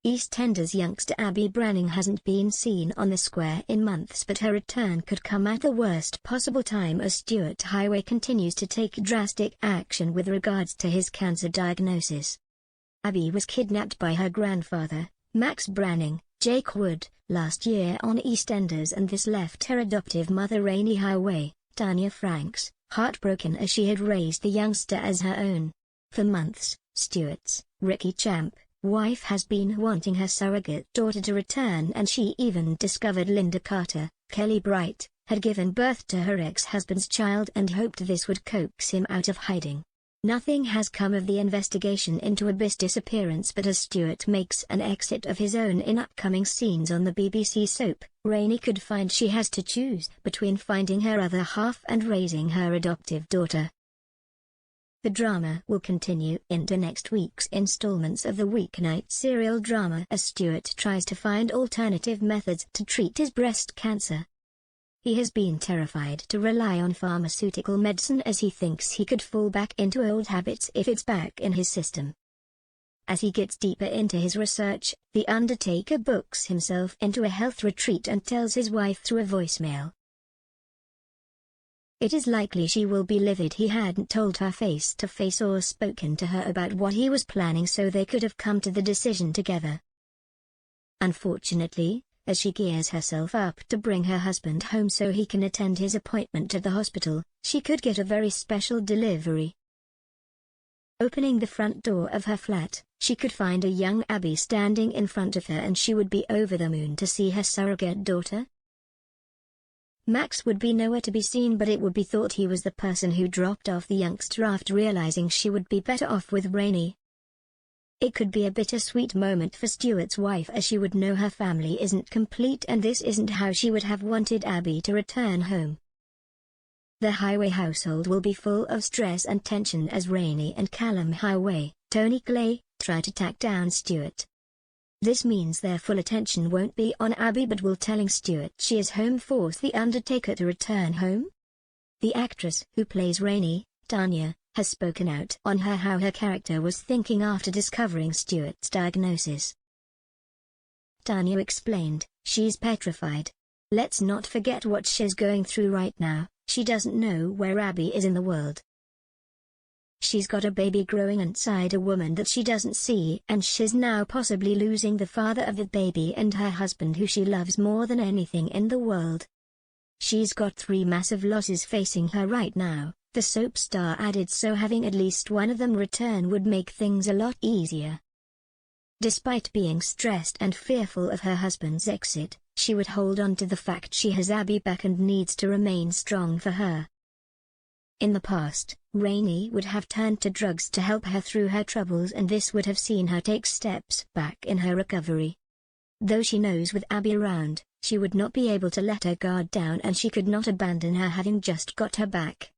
EastEnders youngster Abi Branning hasn't been seen on the square in months, but her return could come at the worst possible time as Stuart Highway continues to take drastic action with regards to his cancer diagnosis. Abi was kidnapped by her grandfather, Max Branning, Jake Wood, last year on EastEnders, and this left her adoptive mother Rainey Highway, Tanya Franks, heartbroken as she had raised the youngster as her own. For months, Stuart's Ricky Champ wife has been wanting her surrogate daughter to return, and she even discovered Linda Carter, Kelly Bright, had given birth to her ex-husband's child and hoped this would coax him out of hiding. Nothing has come of the investigation into Abi's disappearance, but as Stuart makes an exit of his own in upcoming scenes on the BBC soap, Rainey could find she has to choose between finding her other half and raising her adoptive daughter. The drama will continue into next week's installments of the weeknight serial drama as Stuart tries to find alternative methods to treat his breast cancer. He has been terrified to rely on pharmaceutical medicine as he thinks he could fall back into old habits if it's back in his system. As he gets deeper into his research, the Undertaker books himself into a health retreat and tells his wife through a voicemail. It is likely she will be livid he hadn't told her face to face or spoken to her about what he was planning so they could have come to the decision together. Unfortunately, as she gears herself up to bring her husband home so he can attend his appointment at the hospital, she could get a very special delivery. Opening the front door of her flat, she could find a young Abi standing in front of her, and she would be over the moon to see her surrogate daughter. Max would be nowhere to be seen, but it would be thought he was the person who dropped off the youngster after realizing she would be better off with Rainey. It could be a bittersweet moment for Stuart's wife, as she would know her family isn't complete and this isn't how she would have wanted Abi to return home. The Highway household will be full of stress and tension as Rainey and Callum Highway, Tony Clay, try to track down Stuart. This means their full attention won't be on Abi but will telling Stuart she is home force the Undertaker to return home. The actress who plays Rainey, Tanya, has spoken out on how her character was thinking after discovering Stuart's diagnosis. Tanya explained, "She's petrified. Let's not forget what she's going through right now. She doesn't know where Abi is in the world. She's got a baby growing inside a woman that she doesn't see, and she's now possibly losing the father of the baby and her husband who she loves more than anything in the world. She's got 3 massive losses facing her right now," the soap star added, so having at least one of them return would make things a lot easier. Despite being stressed and fearful of her husband's exit, she would hold on to the fact she has Abi back and needs to remain strong for her. In the past, Rainey would have turned to drugs to help her through her troubles, and this would have seen her take steps back in her recovery. Though she knows with Abi around, she would not be able to let her guard down, and she could not abandon her having just got her back.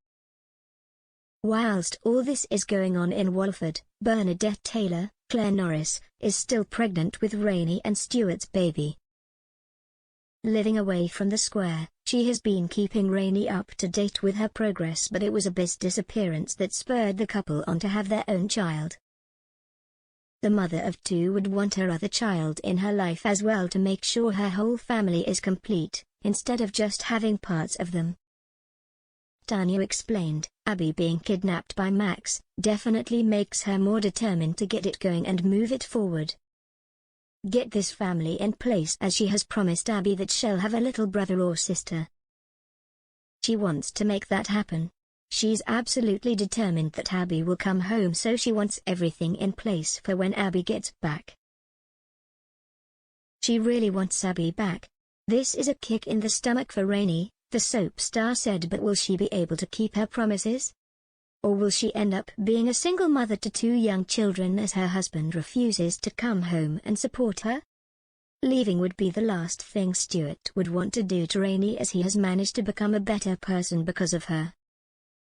Whilst all this is going on in Walford, Bernadette Taylor, Claire Norris, is still pregnant with Rainey and Stuart's baby. Living away from the square, she has been keeping Rainey up to date with her progress, but it was Abi's disappearance that spurred the couple on to have their own child. The mother of 2 would want her other child in her life as well to make sure her whole family is complete, instead of just having parts of them. Tanya explained, "Abi being kidnapped by Max definitely makes her more determined to get it going and move it forward. Get this family in place, as she has promised Abi that she'll have a little brother or sister. She wants to make that happen. She's absolutely determined that Abi will come home, so she wants everything in place for when Abi gets back. She really wants Abi back. This is a kick in the stomach for Rainey," the soap star said, but will she be able to keep her promises? Or will she end up being a single mother to 2 young children as her husband refuses to come home and support her? Leaving would be the last thing Stuart would want to do to Rainey, as he has managed to become a better person because of her.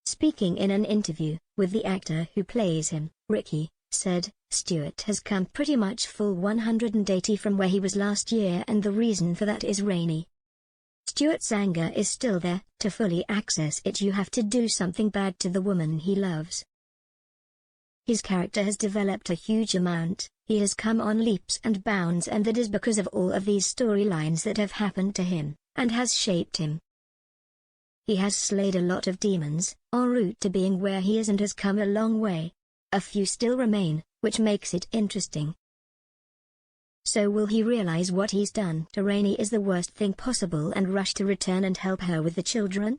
Speaking in an interview with the actor who plays him, Ricky said, "Stuart has come pretty much full 180 from where he was last year, and the reason for that is Rainey. Stuart's anger is still there. To fully access it, you have to do something bad to the woman he loves. His character has developed a huge amount, he has come on leaps and bounds, and that is because of all of these storylines that have happened to him, and has shaped him. He has slayed a lot of demons, en route to being where he is, and has come a long way. A few still remain, which makes it interesting. So will he realize what he's done to Rainey is the worst thing possible and rush to return and help her with the children?